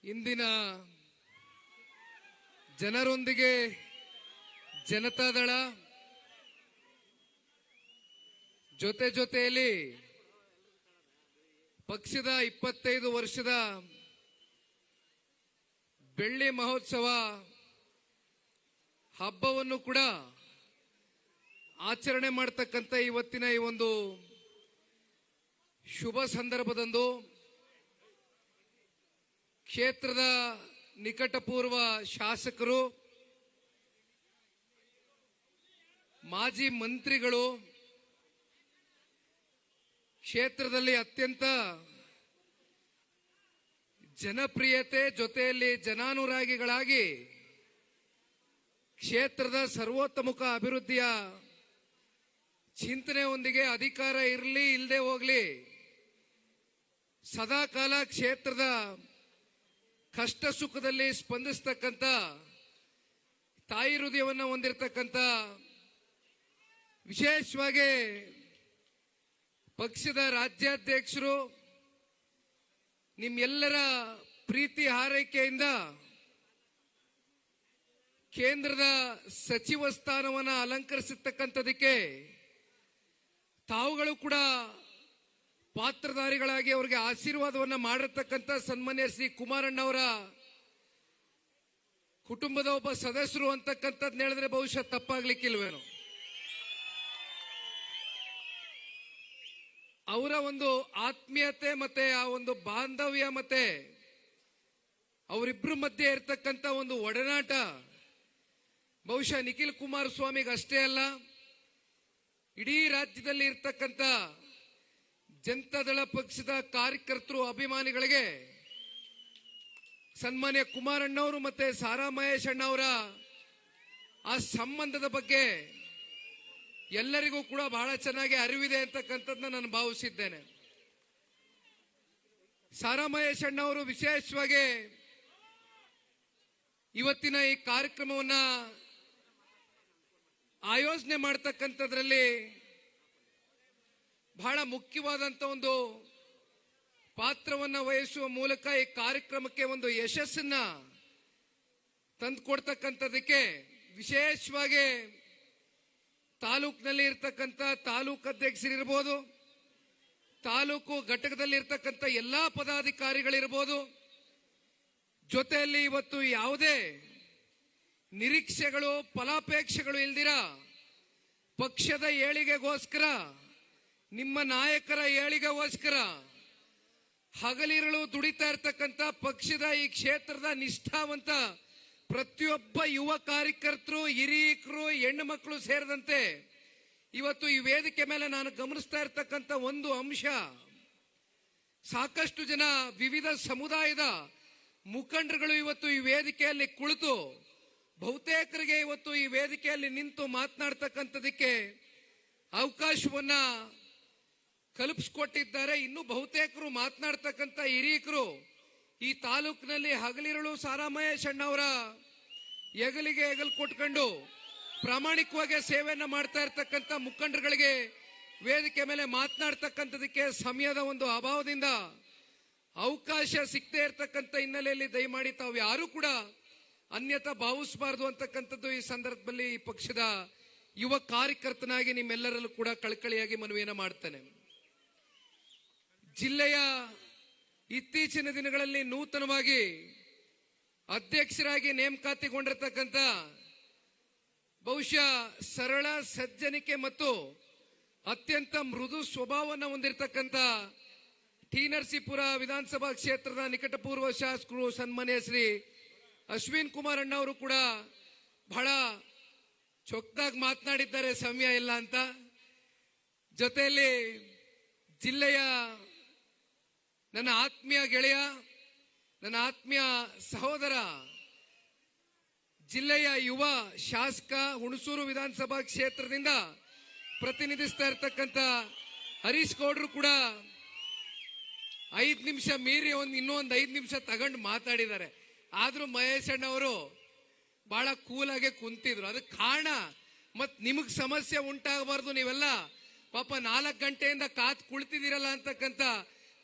ಇಂದಿನ ಜನರೊಂದಿಗೆ ಜನತಾದಳ ಜೊತೆಯಲ್ಲಿ ಪಕ್ಷದ 25 ವರ್ಷದ ಬೆಳ್ಳಿ ಮಹೋತ್ಸವ ಹಬ್ಬವನ್ನು ಕೂಡ ಆಚರಣೆ ಮಾಡತಕ್ಕಂತ ಇವತ್ತಿನ ಈ ಒಂದು ಶುಭ ಸಂದರ್ಭದಂದು ಕ್ಷೇತ್ರದ ನಿಕಟಪೂರ್ವ ಶಾಸಕರು, ಮಾಜಿ ಮಂತ್ರಿಗಳು, ಕ್ಷೇತ್ರದಲ್ಲಿ ಅತ್ಯಂತ ಜನಪ್ರಿಯತೆ ಜೊತೆಯಲ್ಲಿ ಜನಾನುರಾಗಿಗಳಾಗಿ ಕ್ಷೇತ್ರದ ಸರ್ವೋತ್ತಮುಖ ಅಭಿವೃದ್ಧಿಯ ಚಿಂತನೆಯೊಂದಿಗೆ ಅಧಿಕಾರ ಇರಲಿ ಇಲ್ಲದೆ ಹೋಗಲಿ ಸದಾಕಾಲ ಕ್ಷೇತ್ರದ ಕಷ್ಟ ಸುಖದಲ್ಲಿ ಸ್ಪಂದಿಸ್ತಕ್ಕಂಥ ತಾಯಿ ಹೃದಯವನ್ನು ಹೊಂದಿರತಕ್ಕಂಥ, ವಿಶೇಷವಾಗಿ ಪಕ್ಷದ ರಾಜ್ಯಾಧ್ಯಕ್ಷರು ನಿಮ್ಮೆಲ್ಲರ ಪ್ರೀತಿ ಹಾರೈಕೆಯಿಂದ ಕೇಂದ್ರದ ಸಚಿವ ಸ್ಥಾನವನ್ನು ಅಲಂಕರಿಸತಕ್ಕಂಥದಕ್ಕೆ ತಾವುಗಳು ಕೂಡ ಪಾತ್ರಧಾರಿಗಳಾಗಿ ಅವರಿಗೆ ಆಶೀರ್ವಾದವನ್ನು ಮಾಡಿರ್ತಕ್ಕಂಥ ಸನ್ಮಾನ್ಯ ಶ್ರೀ ಕುಮಾರಣ್ಣವರ ಕುಟುಂಬದ ಒಬ್ಬ ಸದಸ್ಯರು ಅಂತಕ್ಕಂಥದ್ದು ಹೇಳಿದ್ರೆ ಬಹುಶಃ ತಪ್ಪಾಗ್ಲಿಕ್ಕಿಲ್ವೇನೋ. ಅವರ ಒಂದು ಆತ್ಮೀಯತೆ ಮತ್ತೆ ಆ ಒಂದು ಬಾಂಧವ್ಯ ಮತ್ತೆ ಅವರಿಬ್ಬರ ಮಧ್ಯೆ ಇರತಕ್ಕಂಥ ಒಂದು ಒಡನಾಟ ಬಹುಶಃ ನಿಖಿಲ್ ಕುಮಾರಸ್ವಾಮಿಗೆ ಅಷ್ಟೇ ಅಲ್ಲ, ಇಡೀ ರಾಜ್ಯದಲ್ಲಿ ಇರ್ತಕ್ಕಂಥ ಜನತಾದಳ ಪಕ್ಷದ ಕಾರ್ಯಕರ್ತರು, ಅಭಿಮಾನಿಗಳಿಗೆ ಸನ್ಮಾನ್ಯ ಕುಮಾರಣ್ಣವರು ಮತ್ತೆ ಸಾರಾ ಮಹೇಶ್ ಅಣ್ಣವರ ಆ ಸಂಬಂಧದ ಬಗ್ಗೆ ಎಲ್ಲರಿಗೂ ಕೂಡ ಬಹಳ ಚೆನ್ನಾಗಿ ಅರಿವಿದೆ ಅಂತಕ್ಕಂಥದ್ದನ್ನ ನಾನು ಭಾವಿಸಿದ್ದೇನೆ. ಸಾರಾ ಮಹೇಶ್ ಅಣ್ಣವರು ವಿಶೇಷವಾಗಿ ಇವತ್ತಿನ ಈ ಕಾರ್ಯಕ್ರಮವನ್ನ ಆಯೋಜನೆ ಮಾಡತಕ್ಕಂಥದ್ರಲ್ಲಿ ಬಹಳ ಮುಖ್ಯವಾದಂತ ಒಂದು ಪಾತ್ರವನ್ನ ವಹಿಸುವ ಮೂಲಕ ಈ ಕಾರ್ಯಕ್ರಮಕ್ಕೆ ಒಂದು ಯಶಸ್ಸನ್ನ ತಂದುಕೊಡ್ತಕ್ಕಂಥದಕ್ಕೆ ವಿಶೇಷವಾಗಿ ತಾಲೂಕಿನಲ್ಲಿ ಇರ್ತಕ್ಕಂಥ ತಾಲೂಕು ಅಧ್ಯಕ್ಷರಿರ್ಬೋದು, ತಾಲೂಕು ಘಟಕದಲ್ಲಿ ಇರ್ತಕ್ಕಂಥ ಎಲ್ಲಾ ಪದಾಧಿಕಾರಿಗಳಿರ್ಬೋದು, ಜೊತೆಯಲ್ಲಿ ಇವತ್ತು ಯಾವುದೇ ನಿರೀಕ್ಷೆಗಳು ಫಲಾಪೇಕ್ಷೆಗಳು ಇಲ್ದಿರ ಪಕ್ಷದ ಏಳಿಗೆಗೋಸ್ಕರ, ನಿಮ್ಮ ನಾಯಕರ ಏಳಿಗೆಗೋಸ್ಕರ ಹಗಲಿರುಳು ದುಡಿತಾ ಇರ್ತಕ್ಕಂಥ ಪಕ್ಷದ ಈ ಕ್ಷೇತ್ರದ ನಿಷ್ಠಾವಂತ ಪ್ರತಿಯೊಬ್ಬ ಯುವ ಕಾರ್ಯಕರ್ತರು, ಹಿರಿಯಕರು, ಹೆಣ್ಣು ಮಕ್ಕಳು ಸೇರಿದಂತೆ ಇವತ್ತು ಈ ವೇದಿಕೆ ಮೇಲೆ ನಾನು ಗಮನಿಸ್ತಾ ಇರ್ತಕ್ಕಂಥ ಒಂದು ಅಂಶ, ಸಾಕಷ್ಟು ಜನ ವಿವಿಧ ಸಮುದಾಯದ ಮುಖಂಡರುಗಳು ಇವತ್ತು ಈ ವೇದಿಕೆಯಲ್ಲಿ ಕುಳಿತು ಬಹುತೇಕರಿಗೆ ಇವತ್ತು ಈ ವೇದಿಕೆಯಲ್ಲಿ ನಿಂತು ಮಾತನಾಡ್ತಕ್ಕಂಥದಕ್ಕೆ ಅವಕಾಶವನ್ನ ಕಲ್ಪಿಸಿಕೊಟ್ಟಿದ್ದಾರೆ. ಇನ್ನು ಬಹುತೇಕರು ಮಾತನಾಡ್ತಕ್ಕಂಥ ಹಿರಿಯಕರು ಈ ತಾಲೂಕಿನಲ್ಲಿ ಹಗಲಿರುಳು ಸಾರಾ ಮಹೇಶ್ ಅಣ್ಣವರ ಹೆಗಲಿಗೆ ಹೆಗಲು ಕೊಟ್ಕೊಂಡು ಪ್ರಾಮಾಣಿಕವಾಗಿ ಸೇವೆಯನ್ನ ಮಾಡ್ತಾ ಇರ್ತಕ್ಕಂಥ ಮುಖಂಡರುಗಳಿಗೆ ವೇದಿಕೆ ಮೇಲೆ ಮಾತನಾಡ್ತಕ್ಕಂಥದಕ್ಕೆ ಸಮಯದ ಒಂದು ಅಭಾವದಿಂದ ಅವಕಾಶ ಸಿಗದೆ ಇರತಕ್ಕಂಥ ಹಿನ್ನೆಲೆಯಲ್ಲಿ ದಯಮಾಡಿ ತಾವು ಯಾರು ಕೂಡ ಅನ್ಯತಾ ಭಾವಿಸಬಾರದು ಅಂತಕ್ಕಂಥದ್ದು ಈ ಸಂದರ್ಭದಲ್ಲಿ ಈ ಪಕ್ಷದ ಯುವ ಕಾರ್ಯಕರ್ತನಾಗಿ ನಿಮ್ಮೆಲ್ಲರಲ್ಲೂ ಕೂಡ ಕಳಕಳಿಯಾಗಿ ಮನವಿಯನ್ನ ಮಾಡ್ತೇನೆ. ಜಿಲ್ಲೆಯ ಇತ್ತೀಚಿನ ದಿನಗಳಲ್ಲಿ ನೂತನವಾಗಿ ಅಧ್ಯಕ್ಷರಾಗಿ ನೇಮಕಾತಿಗೊಂಡಿರ್ತಕ್ಕಂಥ ಬಹುಶಃ ಸರಳ ಸಜ್ಜನಿಕೆ ಮತ್ತು ಅತ್ಯಂತ ಮೃದು ಸ್ವಭಾವವನ್ನು ಹೊಂದಿರತಕ್ಕಂಥ ಟಿ ನರಸೀಪುರ ವಿಧಾನಸಭಾ ಕ್ಷೇತ್ರದ ನಿಕಟಪೂರ್ವ ಶಾಸಕರು ಸನ್ಮಾನ್ಯ ಶ್ರೀ ಅಶ್ವಿನ್ ಕುಮಾರ್ ಅಣ್ಣ ಅವರು ಕೂಡ ಬಹಳ ಚೊಕ್ಕದಾಗಿ ಮಾತನಾಡಿದ್ದಾರೆ, ಸಮಯ ಇಲ್ಲ ಅಂತ. ಜೊತೆಯಲ್ಲಿ ಜಿಲ್ಲೆಯ ನನ್ನ ಆತ್ಮೀಯ ಗೆಳೆಯ, ನನ್ನ ಆತ್ಮೀಯ ಸಹೋದರ, ಜಿಲ್ಲೆಯ ಯುವ ಶಾಸಕ, ಹುಣಸೂರು ವಿಧಾನಸಭಾ ಕ್ಷೇತ್ರದಿಂದ ಪ್ರತಿನಿಧಿಸ್ತಾ ಇರತಕ್ಕಂಥ ಹರೀಶ್ ಗೌಡ್ರು ಕೂಡ 5 ನಿಮಿಷ ಮೀರಿ ಇನ್ನೊಂದು 5 ನಿಮಿಷ ತಗೊಂಡು ಮಾತಾಡಿದ್ದಾರೆ. ಆದ್ರೂ ಮಹೇಶ್ ಅಣ್ಣವರು ಬಹಳ ಕೂಲಾಗೆ ಕುಂತಿದ್ರು. ಅದಕ್ಕೆ ಕಾರಣ ಮತ್ ನಿಮಗ್ ಸಮಸ್ಯೆ ಉಂಟಾಗಬಾರ್ದು, ನೀವೆಲ್ಲ ಪಾಪ 4 ಗಂಟೆಯಿಂದ ಕಾತ್ ಕುಳಿತಿದ್ದೀರಲ್ಲ ಅಂತಕ್ಕಂಥ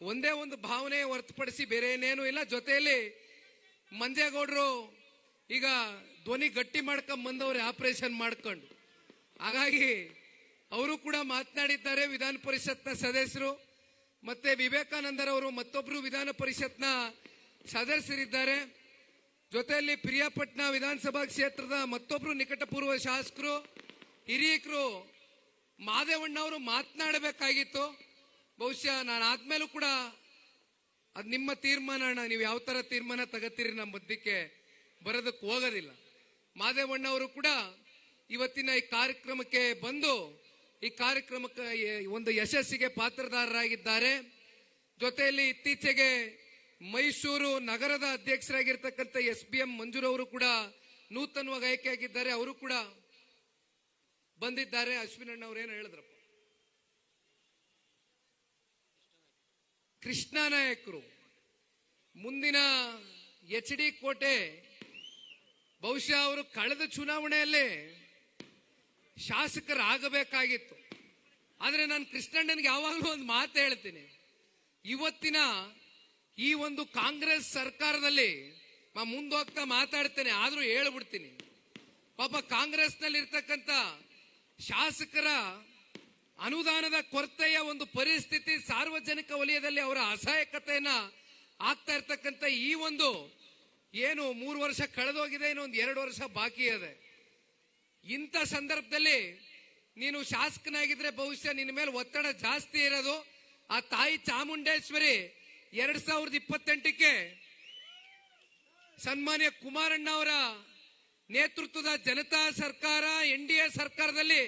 ಒಂದೇ ಒಂದು ಭಾವನೆ ಹೊರತುಪಡಿಸಿ ಬೇರೆ ಏನೇನು ಇಲ್ಲ. ಜೊತೆಯಲ್ಲಿ ಮಂಜೇಗೌಡರು ಈಗ ಧ್ವನಿ ಗಟ್ಟಿ ಮಾಡ್ಕೊಂಡ್ ಬಂದವ್ರೆ ಆಪರೇಷನ್ ಮಾಡ್ಕೊಂಡು. ಹಾಗಾಗಿ ಅವರು ಕೂಡ ಮಾತನಾಡಿದ್ದಾರೆ. ವಿಧಾನ ಪರಿಷತ್ನ ಸದಸ್ಯರು ಮತ್ತೆ ವಿವೇಕಾನಂದರವರು ಮತ್ತೊಬ್ರು ವಿಧಾನ ಪರಿಷತ್ನ ಸದಸ್ಯರಿದ್ದಾರೆ. ಜೊತೆಯಲ್ಲಿ ಪ್ರಿಯಾಪಟ್ನ ವಿಧಾನಸಭಾ ಕ್ಷೇತ್ರದ ಮತ್ತೊಬ್ರು ನಿಕಟಪೂರ್ವ ಶಾಸಕರು ಹಿರಿಯಕರು ಮಾದೇವಣ್ಣ ಅವರು ಮಾತನಾಡಬೇಕಾಗಿತ್ತು. ಬಹುಶಃ ನಾನು ಆದ್ಮೇಲೂ ಕೂಡ ಅದು ನಿಮ್ಮ ತೀರ್ಮಾನ ಅಣ್ಣ, ನೀವು ಯಾವ ತರ ತೀರ್ಮಾನ ತಗತ್ತೀರಿ ನಮ್ಮ ಮಧ್ಯಕ್ಕೆ ಬರೋದಕ್ಕೆ ಹೋಗೋದಿಲ್ಲ. ಮಾದೇವಣ್ಣ ಅವರು ಕೂಡ ಇವತ್ತಿನ ಈ ಕಾರ್ಯಕ್ರಮಕ್ಕೆ ಬಂದು ಈ ಕಾರ್ಯಕ್ರಮಕ್ಕೆ ಒಂದು ಯಶಸ್ಸಿಗೆ ಪಾತ್ರದಾರರಾಗಿದ್ದಾರೆ. ಜೊತೆಯಲ್ಲಿ ಇತ್ತೀಚೆಗೆ ಮೈಸೂರು ನಗರದ ಅಧ್ಯಕ್ಷರಾಗಿರ್ತಕ್ಕಂಥ SBM ಮಂಜೂರವರು ಕೂಡ ನೂತನವಾಗಿ ಆಯ್ಕೆಯಾಗಿದ್ದಾರೆ. ಅವರು ಕೂಡ ಬಂದಿದ್ದಾರೆ. ಅಶ್ವಿನಣ್ಣ ಅವ್ರೇನು ಹೇಳಿದ್ರಪ್ಪ, ಕೃಷ್ಣ ನಾಯಕರು ಮುಂದಿನ HD ಕೋಟೆ ಬಹುಶಃ ಅವರು ಕಳೆದ ಚುನಾವಣೆಯಲ್ಲೇ ಶಾಸಕರಾಗಬೇಕಾಗಿತ್ತು. ಆದ್ರೆ ನಾನು ಕೃಷ್ಣಣ್ಣನಿಗೆ ಯಾವಾಗಲೂ ಒಂದು ಮಾತು ಹೇಳ್ತೀನಿ, ಇವತ್ತಿನ ಈ ಒಂದು ಕಾಂಗ್ರೆಸ್ ಸರ್ಕಾರದಲ್ಲಿ ಮುಂದೋಗ್ತಾ ಮಾತಾಡ್ತೇನೆ, ಆದ್ರೂ ಹೇಳ್ಬಿಡ್ತೀನಿ. ಪಾಪ ಕಾಂಗ್ರೆಸ್ನಲ್ಲಿ ಇರ್ತಕ್ಕಂಥ ಶಾಸಕರ ಅನುದಾನದ ಕೊರತೆಯ ಒಂದು ಪರಿಸ್ಥಿತಿ, ಸಾರ್ವಜನಿಕ ವಲಯದಲ್ಲಿ ಅವರ ಅಸಹಾಯಕತೆಯನ್ನ ಆಗ್ತಾ ಇರ್ತಕ್ಕಂಥ ಈ ಒಂದು ಏನು 3 ವರ್ಷ ಕಳೆದೋಗಿದೆ, ಇನ್ನೊಂದು 2 ವರ್ಷ ಬಾಕಿ ಇದೆ. ಇಂಥ ಸಂದರ್ಭದಲ್ಲಿ ನೀನು ಶಾಸಕನಾಗಿದ್ರೆ ಬಹುಶಃ ನಿನ್ನ ಮೇಲೆ ಒತ್ತಡ ಜಾಸ್ತಿ ಇರೋದು. ಆ ತಾಯಿ ಚಾಮುಂಡೇಶ್ವರಿ 2028ಕ್ಕೆ ಸನ್ಮಾನ್ಯ ಕುಮಾರಣ್ಣ ಅವರ ನೇತೃತ್ವದ ಜನತಾ ಸರ್ಕಾರ NDA ಸರ್ಕಾರದಲ್ಲಿ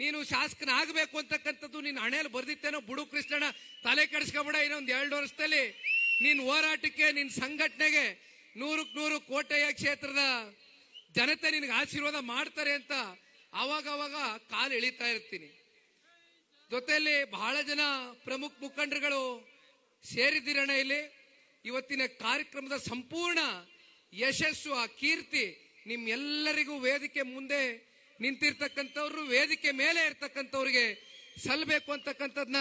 ನೀನು ಶಾಸಕನಾಗಬೇಕು ಅಂತಕ್ಕಂಥದ್ದು ನಿನ್ನ ಹಣೆಯಲ್ಲಿ ಬರ್ದಿತ್ತೇನೋ. ಬುಡು ಕೃಷ್ಣಣ್ಣ, ತಲೆ ಕೆಡಿಸ್ಕೊಬೇಡ. ಇನ್ನೊಂದು 2 ವರ್ಷದಲ್ಲಿ ನಿನ್ನ ಹೋರಾಟಕ್ಕೆ, ನಿನ್ನ ಸಂಘಟನೆಗೆ 100ಕ್ಕೆ 100 ಕೋಟೆಯ ಕ್ಷೇತ್ರದ ಜನತೆ ನಿನಗೆ ಆಶೀರ್ವಾದ ಮಾಡ್ತಾರೆ ಅಂತ ಅವಾಗ ಕಾಲು ಎಳಿತಾ ಇರ್ತೀನಿ. ಜೊತೆಯಲ್ಲಿ ಬಹಳ ಜನ ಪ್ರಮುಖ ಮುಖಂಡರುಗಳು ಸೇರಿದ್ದೀರಣ್ಣ ಇಲ್ಲಿ. ಇವತ್ತಿನ ಕಾರ್ಯಕ್ರಮದ ಸಂಪೂರ್ಣ ಯಶಸ್ಸು, ಆ ಕೀರ್ತಿ ನಿಮ್ಮೆಲ್ಲರಿಗೂ ವೇದಿಕೆ ಮುಂದೆ ನಿಂತಿರ್ತಕ್ಕಂಥವ್ರು, ವೇದಿಕೆ ಮೇಲೆ ಇರ್ತಕ್ಕಂಥವ್ರಿಗೆ ಸಲ್ಲಬೇಕು ಅಂತಕ್ಕಂಥದ್ನ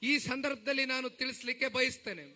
ಈ ಸಂದರ್ಭದಲ್ಲಿ ನಾನು ತಿಳಿಸ್ಲಿಕ್ಕೆ ಬಯಸ್ತೇನೆ.